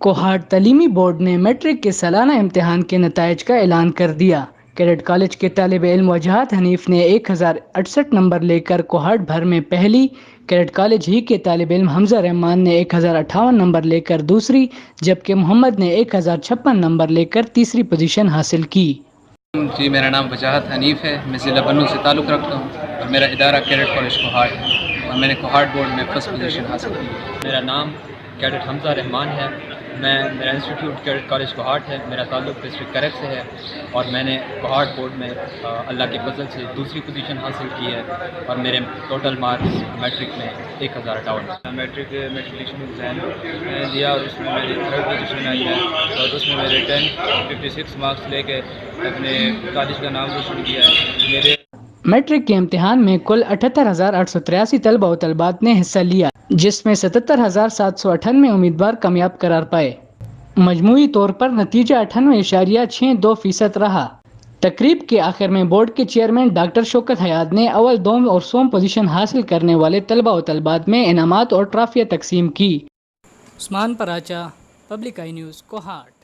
کوہاٹ تعلیمی بورڈ نے میٹرک کے سالانہ امتحان کے نتائج کا اعلان کر دیا۔ کیڈٹ کالج کے طالب علم وجاہت حنیف نے 1068 نمبر لے کر کوہاٹ بھر میں پہلی، کیڈٹ کالج ہی کے طالب علم حمزہ رحمان نے 1058 نمبر لے کر دوسری، جبکہ محمد نے 1056 نمبر لے کر تیسری پوزیشن حاصل کی۔ جی، میرا نام وجاہت حنیف ہے، میں ضلع بنوں سے تعلق رکھتا ہوں اور میرا ادارہ کیڈٹ کالج کوہاٹ ہے اور میں نے کوہاٹ بورڈ میں فرسٹ پوزیشن حاصل کی۔ میرا نام کیڈٹ حمزہ رحمان ہے، میرا انسٹیٹیوٹ کیڈٹ کالج کوہاٹ ہے، میرا تعلق ڈسٹرکٹ کرک سے ہے اور میں نے کوہاٹ بورڈ میں اللہ کے فضل سے دوسری پوزیشن حاصل کی ہے اور میرے ٹوٹل مارکس میٹرک میں 1058۔ میٹریکلیشن ایگزام میں نے دیا اور اس میں میری تھرڈ پوزیشن آئی ہے اور اس میں میرے 1056 مارکس لے کے اپنے کالج کا نام روشن کیا ہے۔ میٹرک کے امتحان میں کل 78,883 طلبہ و طالبات نے حصہ لیا، جس میں 77,798 امیدوار کامیاب قرار پائے۔ مجموعی طور پر نتیجہ 98.62% رہا۔ تقریب کے آخر میں بورڈ کے چیئرمین ڈاکٹر شوکت حیات نے اول، دوم اور سوم پوزیشن حاصل کرنے والے طلبہ و طالبات میں انعامات اور ٹرافیاں تقسیم کی۔ عثمان پراچا، پبلک آئی نیوز، کوہاٹ۔